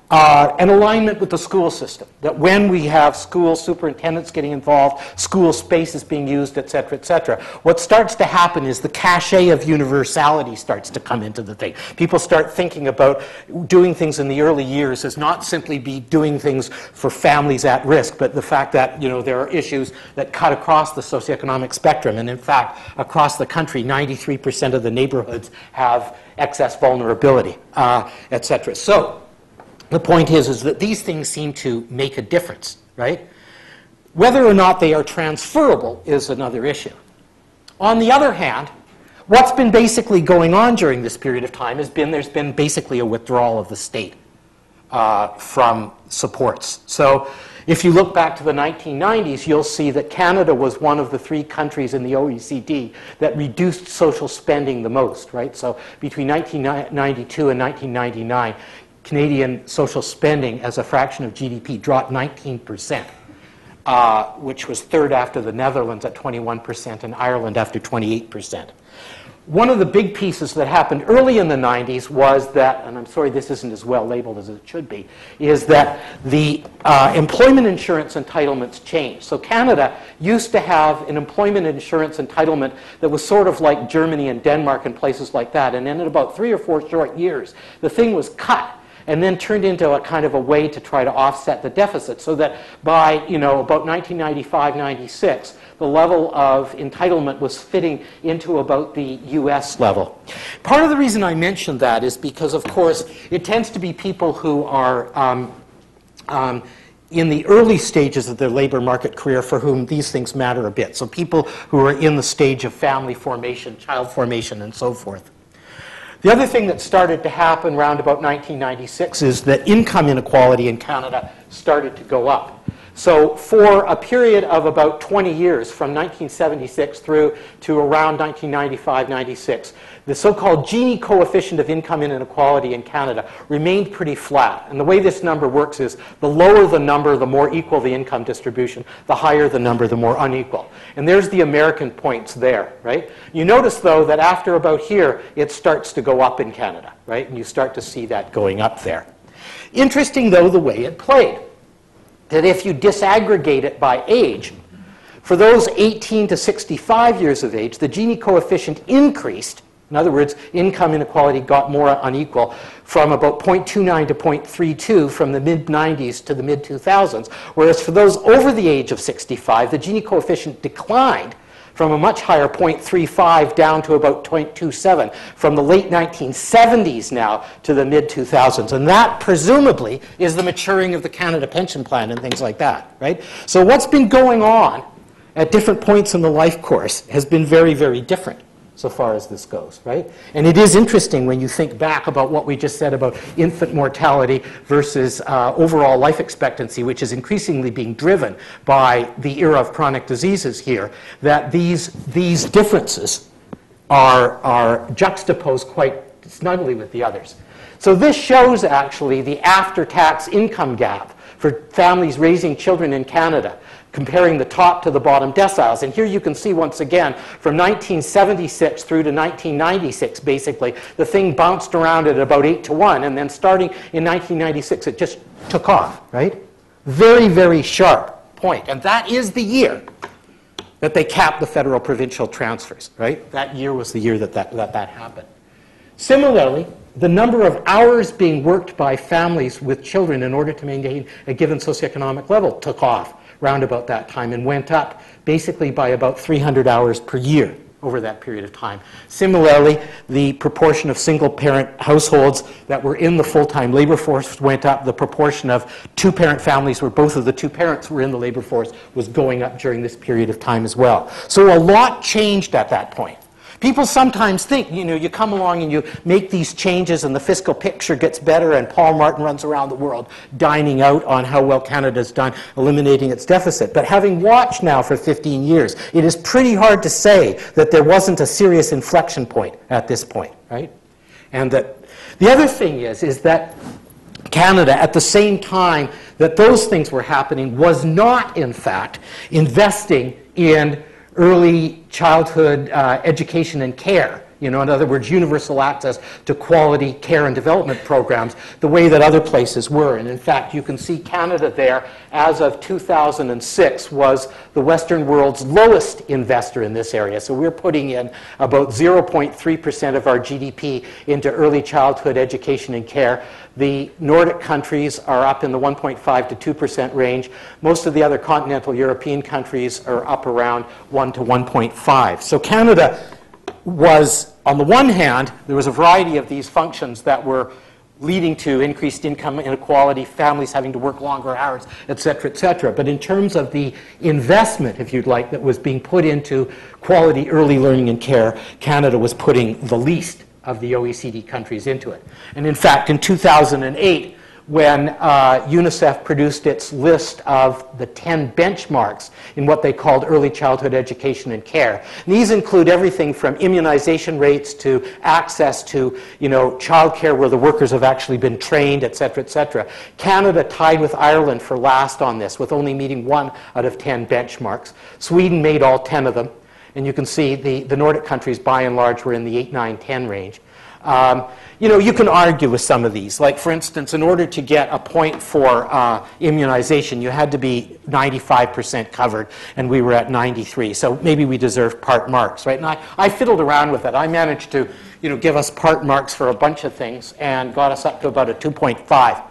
An alignment with the school system, that when we have school superintendents getting involved, school space is being used, et cetera, what starts to happen is the cachet of universality starts to come into the thing. People start thinking about doing things in the early years as not simply be doing things for families at risk, but the fact that, there are issues that cut across the socioeconomic spectrum. And in fact, across the country, 93% of the neighborhoods have excess vulnerability, et cetera. So, the point is that these things seem to make a difference, right? Whether or not they are transferable is another issue. On the other hand, what's been basically going on during this period of time has been there's been basically a withdrawal of the state from supports. So if you look back to the 1990s, you'll see that Canada was one of the 3 countries in the OECD that reduced social spending the most, right? So between 1992 and 1999, Canadian social spending as a fraction of GDP dropped 19%. Which was 3rd after the Netherlands at 21% and Ireland after 28%. One of the big pieces that happened early in the 90s was that, and I'm sorry this isn't as well labeled as it should be, is that the employment insurance entitlements changed. So Canada used to have an employment insurance entitlement that was sort of like Germany and Denmark and places like that. And then in about 3 or 4 short years, the thing was cut and then turned into a kind of a way to try to offset the deficit, so that by, about 1995-96, the level of entitlement was fitting into about the US level. Part of the reason I mentioned that is because, of course, it tends to be people who are in the early stages of their labor market career for whom these things matter a bit. So people who are in the stage of family formation, child formation, and so forth. The other thing that started to happen around about 1996 is that income inequality in Canada started to go up. So for a period of about 20 years, from 1976 through to around 1995-96, the so-called Gini coefficient of income inequality in Canada remained pretty flat. And the way this number works is the lower the number, the more equal the income distribution. The higher the number, the more unequal. And there's the American points there, right? You notice, though, that after about here, it starts to go up in Canada, right? And you start to see that going up there. Interesting, though, the way it played. That if you disaggregate it by age, for those 18 to 65 years of age, the Gini coefficient increased. In other words, income inequality got more unequal from about 0.29 to 0.32 from the mid-90s to the mid-2000s, whereas for those over the age of 65, the Gini coefficient declined from a much higher 0.35 down to about 0.27 from the late 1970s now to the mid-2000s. And that, presumably, is the maturing of the Canada Pension Plan and things like that, right? So what's been going on at different points in the life course has been very, very different so far as this goes, right? And it is interesting when you think back about what we just said about infant mortality versus overall life expectancy, which is increasingly being driven by the era of chronic diseases here, that these differences are juxtaposed quite snugly with the others. So this shows actually the after-tax income gap for families raising children in Canada, comparing the top to the bottom deciles. And here you can see once again, from 1976 through to 1996, basically, the thing bounced around at about 8 to 1, and then starting in 1996, it just took off, right? Very, very sharp point. And that is the year that they capped the federal provincial transfers, right? That year was the year that happened. Similarly, the number of hours being worked by families with children in order to maintain a given socioeconomic level took off round about that time and went up basically by about 300 hours per year over that period of time. Similarly, the proportion of single-parent households that were in the full-time labor force went up. The proportion of two-parent families where both of the two parents were in the labor force was going up during this period of time as well. So a lot changed at that point. People sometimes think, you come along and you make these changes and the fiscal picture gets better and Paul Martin runs around the world dining out on how well Canada's done eliminating its deficit. But having watched now for 15 years, it is pretty hard to say that there wasn't a serious inflection point at this point, right? And that the other thing is that Canada, at the same time that those things were happening, was not, in fact, investing in early childhood education and care. In other words, universal access to quality care and development programs the way that other places were. And in fact, you can see Canada there, as of 2006, was the Western world's lowest investor in this area. So we're putting in about 0.3% of our GDP into early childhood education and care. The Nordic countries are up in the 1.5 to 2% range. Most of the other continental European countries are up around 1 to 1.5. So Canada was, on the one hand, there was a variety of these functions that were leading to increased income inequality, families having to work longer hours, et cetera, et cetera. But in terms of the investment, if you'd like, that was being put into quality early learning and care, Canada was putting the least of the OECD countries into it. And in fact, in 2008, when UNICEF produced its list of the 10 benchmarks in what they called early childhood education and care. And these include everything from immunization rates to access to, child care where the workers have actually been trained, et cetera, et cetera. Canada tied with Ireland for last on this, with only meeting 1 out of 10 benchmarks. Sweden made all 10 of them. And you can see the Nordic countries, by and large, were in the 8, 9, 10 range. You can argue with some of these. Like, for instance, in order to get a point for immunization, you had to be 95% covered, and we were at 93. So maybe we deserve part marks, right? And I fiddled around with it. I managed to, give us part marks for a bunch of things and got us up to about a 2.5.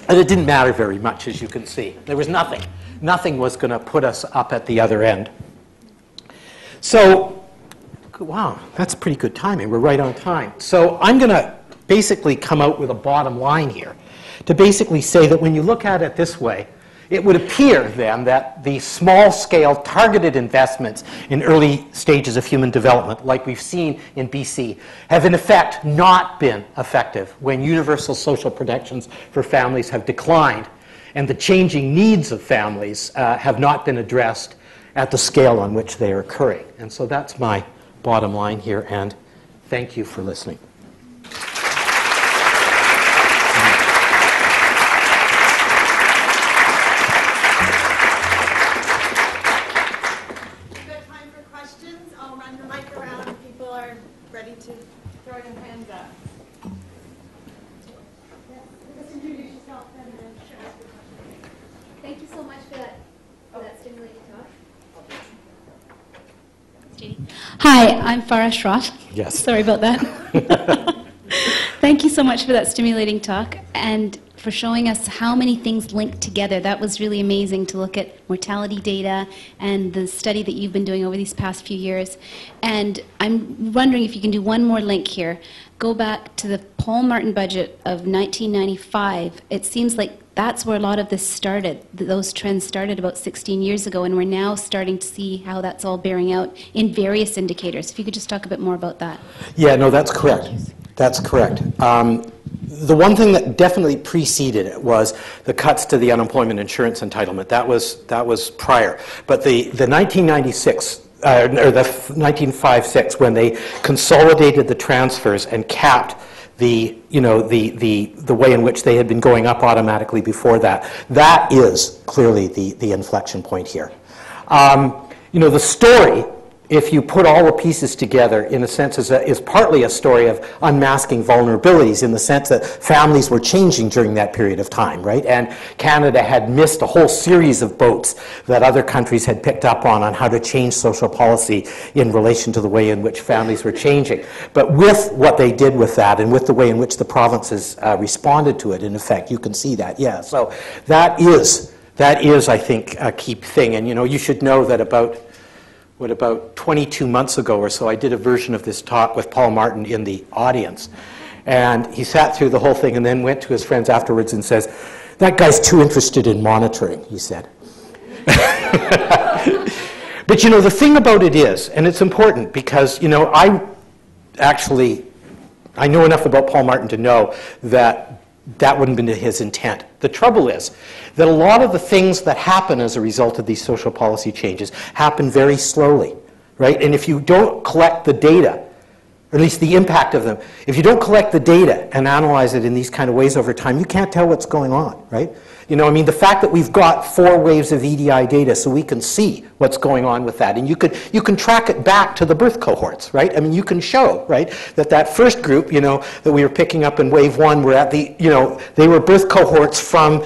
And it didn't matter very much, as you can see. There was nothing. Nothing was going to put us up at the other end. So, wow, that's pretty good timing. We're right on time. So I'm going to basically come out with a bottom line here to basically say that when you look at it this way, it would appear then that the small-scale targeted investments in early stages of human development, like we've seen in BC, have in effect not been effective when universal social protections for families have declined and the changing needs of families have not been addressed at the scale on which they are occurring. And so that's my bottom line here, and thank you for listening. We've got time for questions. I'll run the mic around if people are ready to throw their hands up. Just introduce yourself and then ask the question. Thank you so much for that stimulating talk. Hi, I'm Farah Shroff. Yes. Sorry about that. Thank you so much for that stimulating talk and for showing us how many things link together. That was really amazing to look at mortality data and the study that you've been doing over these past few years. And I'm wondering if you can do one more link here. Go back to the Paul Martin budget of 1995. It seems like that's where a lot of this started. Those trends started about 16 years ago, and we're now starting to see how that's all bearing out in various indicators. If you could just talk a bit more about that. Yeah, no, that's correct. That's correct. The one thing that definitely preceded it was the cuts to the unemployment insurance entitlement. That was prior. But the 1996 or the 1956, when they consolidated the transfers and capped the way in which they had been going up automatically before that, that is clearly the inflection point here. The story, if you put all the pieces together, in a sense, is partly a story of unmasking vulnerabilities in the sense that families were changing during that period of time, right? And Canada had missed a whole series of boats that other countries had picked up on how to change social policy in relation to the way in which families were changing. But with what they did with that and with the way in which the provinces responded to it, in effect, you can see that, yeah. So that is, I think, a key thing. And, you should know that about 22 months ago or so, I did a version of this talk with Paul Martin in the audience. And he sat through the whole thing and then went to his friends afterwards and says, "That guy's too interested in monitoring," he said. But, the thing about it is, and it's important because, I know enough about Paul Martin to know that wouldn't have been his intent. The trouble is that a lot of the things that happen as a result of these social policy changes happen very slowly, right? And if you don't collect the data, or at least the impact of them, if you don't collect the data and analyze it in these kind of ways over time, you can't tell what's going on, right? The fact that we've got 4 waves of EDI data so we can see what's going on with that, and you can track it back to the birth cohorts, right? You can show, right, that first group, that we were picking up in wave 1 were at the, they were birth cohorts from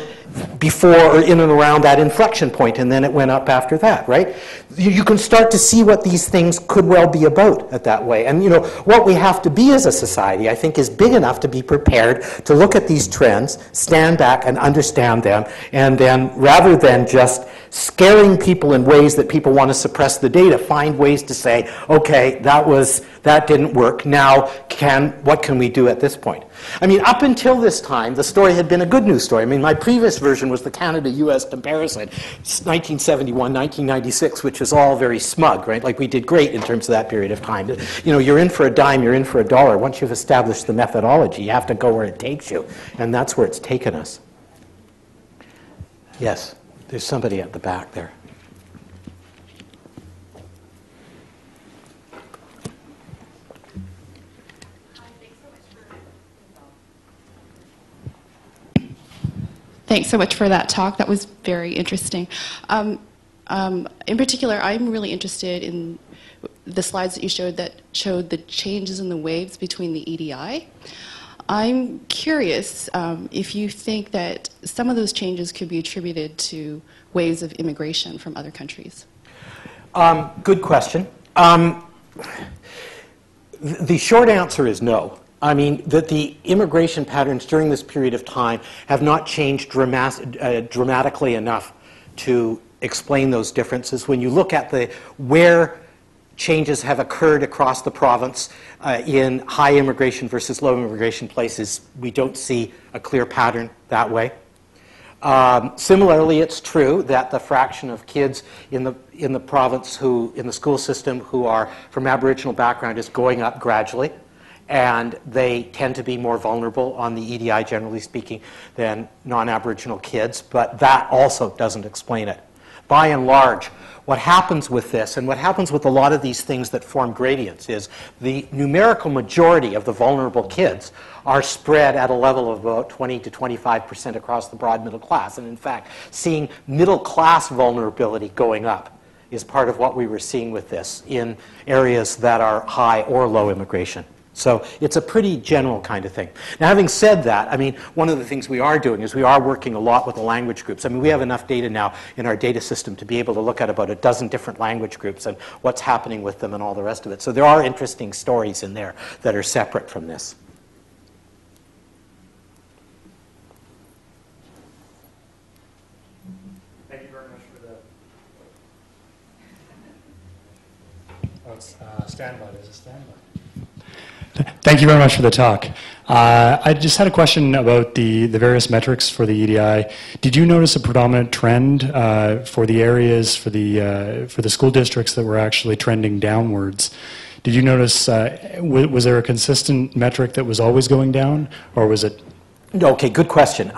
before or in and around that inflection point, and then it went up after that, right? You can start to see what these things could well be about at that way. And, you know, what we have to be as a society, I think, is big enough to be prepared to look at these trends, stand back and understand them, and then rather than just scaring people in ways that people want to suppress the data, find ways to say, okay, that didn't work. Now, what can we do at this point? I mean, up until this time, the story had been a good news story. I mean, my previous version was the Canada-US comparison, 1971, 1996, which was all very smug, right? Like, we did great in terms of that period of time. You know, you're in for a dime, you're in for a dollar. Once you've established the methodology, you have to go where it takes you. And that's where it's taken us. Yes, there's somebody at the back there. Thanks so much for that talk. That was very interesting. In particular, I'm really interested in the slides that you showed that showed the changes in the waves between the EDI. I'm curious if you think that some of those changes could be attributed to waves of immigration from other countries. Good question. The short answer is no. I mean, that the immigration patterns during this period of time have not changed dramatically enough to explain those differences. When you look at where changes have occurred across the province in high immigration versus low immigration places, we don't see a clear pattern that way. Similarly, it's true that the fraction of kids in the province in the school system who are from Aboriginal background is going up gradually. And they tend to be more vulnerable on the EDI, generally speaking, than non-Aboriginal kids, but that also doesn't explain it. By and large, what happens with this, and what happens with a lot of these things that form gradients, is the numerical majority of the vulnerable kids are spread at a level of about 20 to 25% across the broad middle class. And in fact, seeing middle class vulnerability going up is part of what we were seeing with this in areas that are high or low immigration. So it's a pretty general kind of thing. Now, having said that, I mean, one of the things we are doing is we are working a lot with the language groups. I mean, we have enough data now in our data system to be able to look at about a dozen different language groups and what's happening with them and all the rest of it. So there are interesting stories in there that are separate from this. Thank you very much for the... Oh, it's standby. There's a standby. Thank you very much for the talk. I just had a question about the various metrics for the EDI. Did you notice a predominant trend for the areas, for the school districts that were actually trending downwards? Did you notice, was there a consistent metric that was always going down, or was it? Okay, good question.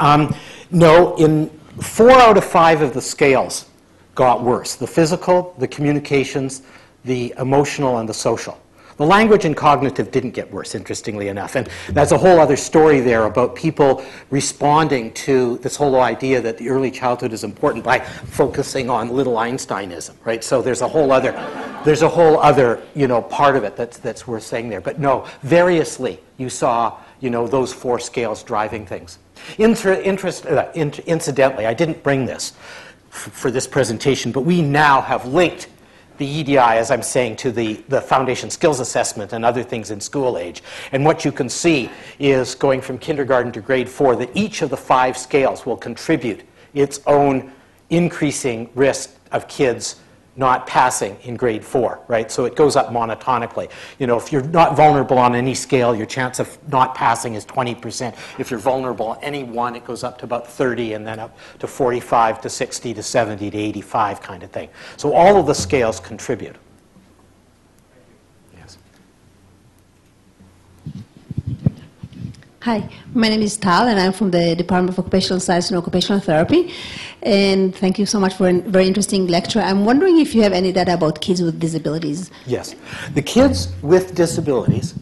No, in 4 out of 5 of the scales got worse. The physical, the communications, the emotional, and the social. The language and cognitive didn't get worse, interestingly enough. And that's a whole other story there about people responding to this whole idea that the early childhood is important by focusing on little Einsteinism, right? So there's a whole other part of it that's worth saying there. But no, variously, you saw, those 4 scales driving things. Incidentally, I didn't bring this for this presentation, but we now have linked the EDI, as I'm saying, to the foundation skills assessment and other things in school age. And what you can see is, going from kindergarten to grade 4, that each of the 5 scales will contribute its own increasing risk of kids not passing in grade 4, right? So it goes up monotonically. If you're not vulnerable on any scale, your chance of not passing is 20%. If you're vulnerable on any one, it goes up to about 30, and then up to 45 to 60 to 70 to 85 kind of thing. So all of the scales contribute. Yes. Hi, my name is Tal, and I'm from the Department of Occupational Science and Occupational Therapy. And thank you so much for a very interesting lecture. I'm wondering if you have any data about kids with disabilities. Yes. The kids with disabilities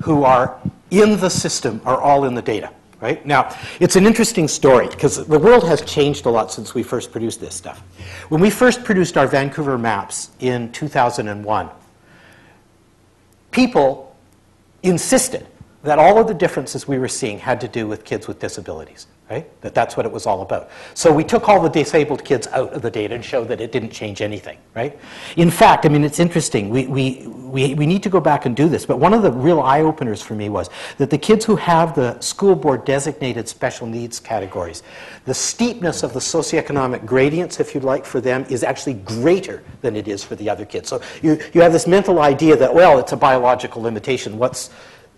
who are in the system are all in the data, right? Now, it's an interesting story because the world has changed a lot since we first produced this stuff. When we first produced our Vancouver maps in 2001, people insisted that all of the differences we were seeing had to do with kids with disabilities. right? That's what it was all about. So we took all the disabled kids out of the data and showed that it didn't change anything, right? In fact, I mean, it's interesting. We need to go back and do this, but one of the real eye-openers for me was that the kids who have the school board designated special needs categories, the steepness of the socioeconomic gradients, if you like, for them is actually greater than it is for the other kids. So you have this mental idea that, well, it's a biological limitation. What's,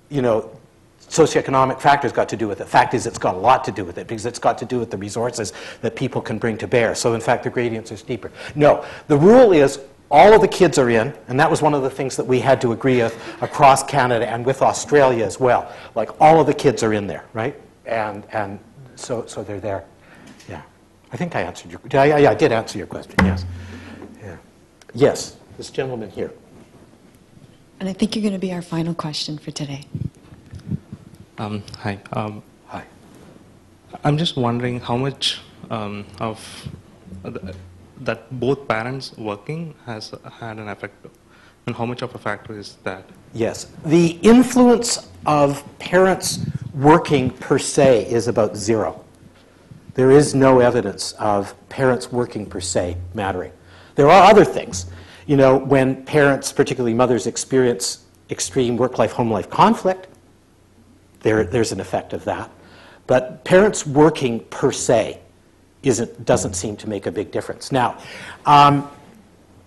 you know, socioeconomic factors got to do with it. Fact is, it's got a lot to do with it because it's got to do with the resources that people can bring to bear. So in fact, the gradients are steeper. No, the rule is all of the kids are in, and that was one of the things that we had to agree with across Canada and with Australia as well. Like all of the kids are in there, right? And so they're there. Yeah, I think I answered your. Yeah, I did answer your question. Yes. Yeah. Yes, this gentleman here. And I think you're going to be our final question for today. Hi. Hi. I'm just wondering how much of that both parents working has had an effect, and how much of a factor is that? Yes. The influence of parents working per se is about 0. There is no evidence of parents working per se mattering. There are other things. You know, when parents, particularly mothers, experience extreme work-life, home-life conflict, there's an effect of that. But parents working per se doesn't seem to make a big difference. Now,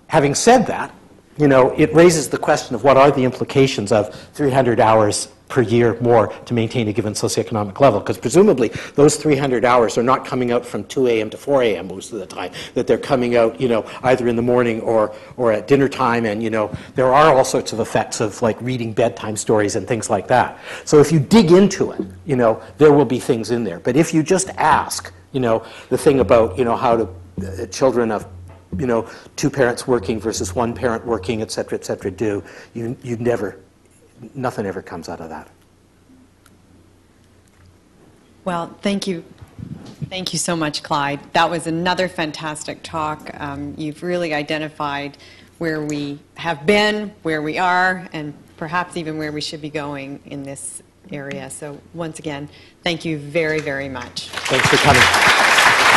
having said that, you know, it raises the question of what are the implications of 300 hours per year more to maintain a given socioeconomic level, because presumably those 300 hours are not coming out from 2 a.m. to 4 a.m. most of the time, that they're coming out, you know, either in the morning or at dinner time, and, you know, there are all sorts of effects of, like, reading bedtime stories and things like that. So if you dig into it, you know, there will be things in there. But if you just ask, you know, the thing about, you know, how do children of, you know, 2 parents working versus 1 parent working, et cetera, do, you never, nothing ever comes out of that. Well, thank you. Thank you so much, Clyde. That was another fantastic talk. You've really identified where we have been, where we are, and perhaps even where we should be going in this area. So once again, thank you very, very much. Thanks for coming.